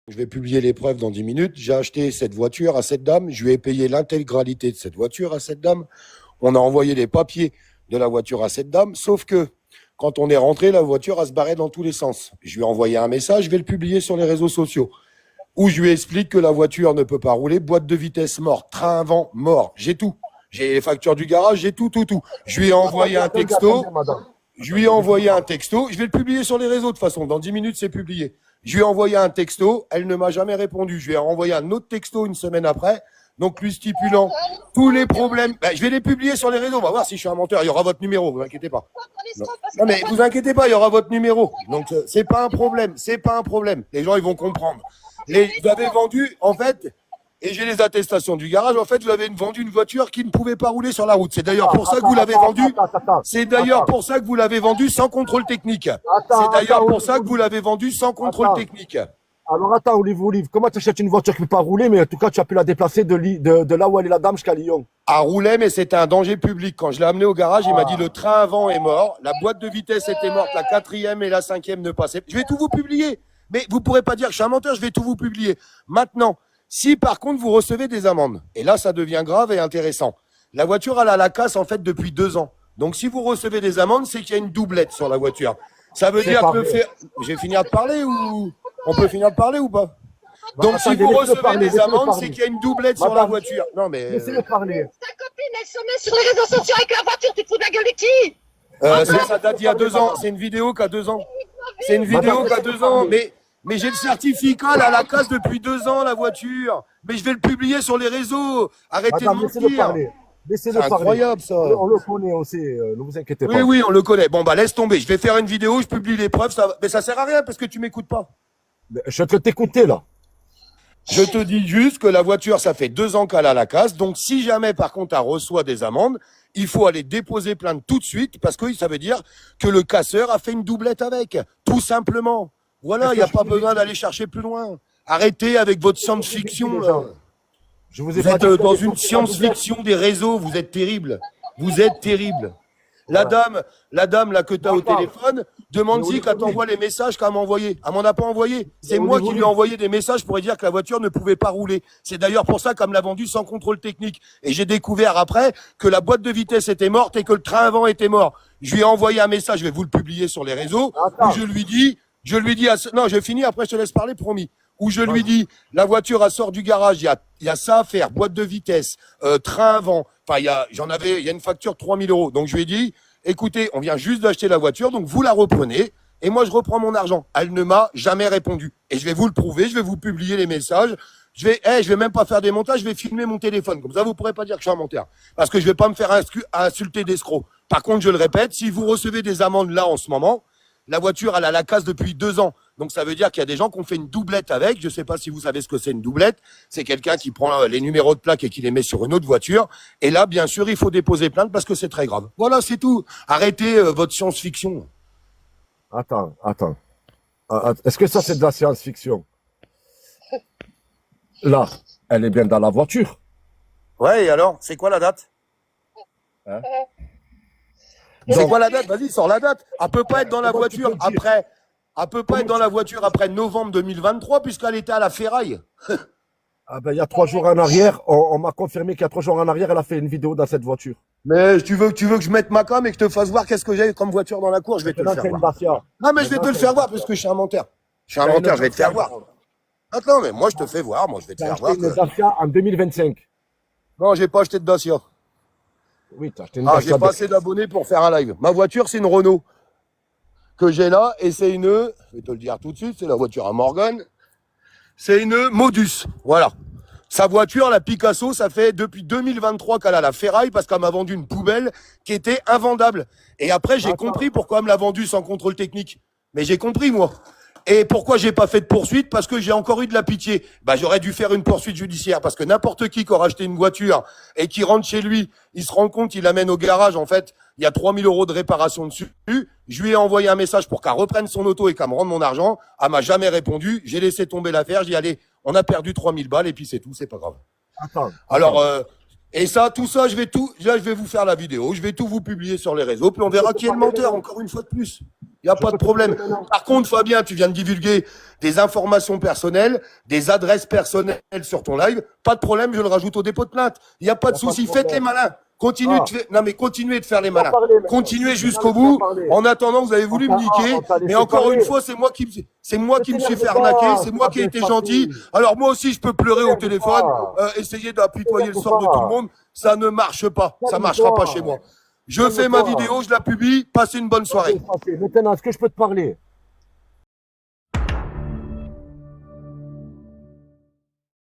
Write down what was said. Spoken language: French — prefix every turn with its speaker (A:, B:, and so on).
A: Je vais publier les preuves dans 10 minutes. J'ai acheté cette voiture à cette dame. Je lui ai payé l'intégralité de cette voiture à cette dame. On a envoyé les papiers de la voiture à cette dame. Sauf que quand on est rentré, la voiture a se barré dans tous les sens. Je lui ai envoyé un message. Je vais le publier sur les réseaux sociaux où je lui explique que la voiture ne peut pas rouler. Boîte de vitesse mort. Train avant mort. J'ai tout. J'ai les factures du garage. J'ai tout. Je lui ai envoyé un texto. Je lui ai envoyé un texto. Je vais le publier sur les réseaux de toute façon. Dans 10 minutes, c'est publié. Je lui ai envoyé un texto. Elle ne m'a jamais répondu. Je lui ai renvoyé un autre texto une semaine après. Donc, lui stipulant tous les problèmes. Ben, je vais les publier sur les réseaux. On va voir si je suis un menteur. Il y aura votre numéro. Vous inquiétez pas. Non, mais vous inquiétez pas. Il y aura votre numéro. Donc, c'est pas un problème. C'est pas un problème. Les gens, ils vont comprendre. Vous avez vendu, en fait, et j'ai les attestations du garage. En fait, vous avez vendu une voiture qui ne pouvait pas rouler sur la route. C'est d'ailleurs pour ça que vous l'avez vendue. C'est d'ailleurs pour ça que vous l'avez vendue sans contrôle technique. C'est d'ailleurs pour ça que vous l'avez vendue sans contrôle technique.
B: Alors attends, Olive, comment tu achètes une voiture qui ne peut pas rouler, mais en tout cas, tu as pu la déplacer de là où elle est la dame jusqu'à Lyon?
A: À rouler, mais c'était un danger public. Quand je l'ai amené au garage, il m'a dit le train avant est mort, la boîte de vitesse était morte, la 4e et la 5e ne passaient. Je vais tout vous publier. Mais vous pourrez pas dire que je suis un menteur, je vais tout vous publier. Maintenant, si par contre vous recevez des amendes, et là ça devient grave et intéressant. La voiture elle a la casse en fait depuis 2 ans. Donc si vous recevez des amendes, c'est qu'il y a une doublette sur la voiture. Ça veut dire que j'ai fini de parler ou on peut finir de parler ou pas? Donc si vous recevez des amendes, c'est qu'il y a une doublette sur la voiture. Non mais
B: laissez-le parler.
C: Ta copine, elle se met sur les réseaux sociaux avec la voiture, tu te fous de la gueule de qui?
A: ça date d'il y a 2 ans. C'est une vidéo qui a 2 ans. C'est une vidéo qui a 2 ans. Mais j'ai le certificat, elle a la casse depuis 2 ans, la voiture. Mais je vais le publier sur les réseaux. Arrêtez de mentir.
B: C'est
A: incroyable, ça.
B: On le connaît, on sait, ne vous inquiétez pas.
A: Oui, on le connaît. Bon, bah, laisse tomber. Je vais faire une vidéo, je publie les preuves. Mais ça sert à rien parce que tu m'écoutes pas.
B: Je suis en train de t'écouter, là.
A: Je te dis juste que la voiture, ça fait 2 ans qu'elle a la casse. Donc, si jamais, par contre, elle reçoit des amendes, il faut aller déposer plainte tout de suite parce que ça veut dire que le casseur a fait une doublette avec. Tout simplement. Voilà, il n'y a pas besoin d'aller chercher plus loin. Arrêtez avec votre science-fiction, là. Vous êtes dans une science-fiction des réseaux, vous êtes terrible. Vous êtes terrible. La dame là que tu as au téléphone, demande-y qu'elle t'envoie les messages qu'elle m'a envoyés. Elle m'en a pas envoyé. C'est moi qui lui ai envoyé des messages pour lui dire que la voiture ne pouvait pas rouler. C'est d'ailleurs pour ça qu'elle me l'a vendue sans contrôle technique. Et j'ai découvert après que la boîte de vitesse était morte et que le train avant était mort. Je lui ai envoyé un message, je vais vous le publier sur les réseaux, où je lui dis, non, je finis, après je te laisse parler, promis. Où je lui dis, la voiture, elle sort du garage, il y a ça à faire, boîte de vitesse, train avant. Enfin, il y a une facture de 3 000 €. Donc, je lui ai dit, écoutez, on vient juste d'acheter la voiture, donc vous la reprenez, et moi, je reprends mon argent. Elle ne m'a jamais répondu. Et je vais vous le prouver, je vais vous publier les messages. Je vais même pas faire des montages, je vais filmer mon téléphone. Comme ça, vous pourrez pas dire que je suis un menteur. Parce que je vais pas me faire insulter d'escroc. Par contre, je le répète, si vous recevez des amendes là en ce moment, la voiture, elle a la casse depuis 2 ans. Donc, ça veut dire qu'il y a des gens qui ont fait une doublette avec. Je ne sais pas si vous savez ce que c'est une doublette. C'est quelqu'un qui prend les numéros de plaque et qui les met sur une autre voiture. Et là, bien sûr, il faut déposer plainte parce que c'est très grave. Voilà, c'est tout. Arrêtez votre science-fiction.
B: Attends. Est-ce que ça, c'est de la science-fiction? Là, elle est bien dans la voiture.
A: Ouais, et alors? C'est quoi la date?
B: Hein?
A: C'est quoi la date? Vas-y, sors la date. Elle peut pas être dans la voiture après. Elle peut pas être dans la voiture après novembre 2023 puisqu'elle était à la ferraille.
B: Ah ben, il y a 3 jours en arrière, on m'a confirmé qu'il y a 3 jours en arrière, elle a fait une vidéo dans cette voiture.
A: Mais tu veux que je mette ma cam et que je te fasse voir qu'est-ce que j'ai comme voiture dans la cour? Je vais te le faire voir. Non, mais je vais te le faire voir parce que je suis un menteur. Je suis un menteur, je vais te faire voir. Attends, mais moi je te fais voir, moi je vais te faire voir.
B: J'ai acheté une Dacia en 2025.
A: Non, j'ai pas acheté de Dacia.
B: Oui, t'as acheté une Dacia.
A: J'ai pas assez d'abonnés pour faire un live. Ma voiture, c'est une Renault que j'ai là et c'est une, je vais te le dire tout de suite, c'est la voiture à Morgan. C'est une Modus. Voilà. Sa voiture, la Picasso, ça fait depuis 2023 qu'elle a la ferraille parce qu'elle m'a vendu une poubelle qui était invendable. Et après, j'ai compris pourquoi elle me l'a vendue sans contrôle technique. Mais j'ai compris, moi. Et pourquoi j'ai pas fait de poursuite? Parce que j'ai encore eu de la pitié. Bah, j'aurais dû faire une poursuite judiciaire parce que n'importe qui aura acheté une voiture et qui rentre chez lui, il se rend compte, il l'amène au garage, en fait, il y a 3 000 € de réparation dessus. Je lui ai envoyé un message pour qu'elle reprenne son auto et qu'elle me rende mon argent. Elle m'a jamais répondu. J'ai laissé tomber l'affaire. J'ai dit, allez, on a perdu 3 000 balles et puis c'est tout, c'est pas grave. Alors, et ça, tout ça, je vais vous faire la vidéo. Je vais tout vous publier sur les réseaux. Puis on verra qui est le menteur, encore une fois de plus. Il n'y a pas de problème.
B: te parler maintenant.
A: Par contre, Fabien, tu viens de divulguer des informations personnelles, des adresses personnelles sur ton live. Pas de problème, je le rajoute au dépôt de plainte. Il n'y a pas de
B: Y a pas de
A: souci. Faites les
B: problème.
A: malins. Continuez
B: Ah.
A: de faire, non mais continuez de faire les
B: On va
A: malins.
B: parler maintenant.
A: Continuez jusqu'au
B: Maintenant, on
A: bout.
B: va parler.
A: En attendant, vous avez voulu me
B: On
A: niquer.
B: t'a laissé
A: Et encore
B: parler.
A: une fois, c'est moi qui me suis fait
B: t'énerve
A: arnaquer.
B: pas,
A: C'est moi
B: ça
A: qui ai
B: va
A: été
B: bien se
A: gentil.
B: passer.
A: Alors moi aussi, je peux pleurer au
B: T'énerve
A: téléphone,
B: pas.
A: essayer d'apitoyer le
B: T'énerve
A: sort de tout le
B: pas.
A: monde. Ça ne marche pas. Ça marchera pas
B: Calme-toi.
A: chez moi. Je fais ma
B: Calme-toi.
A: vidéo, je la publie. Passez une bonne soirée.
B: Maintenant, est-ce que je peux te parler?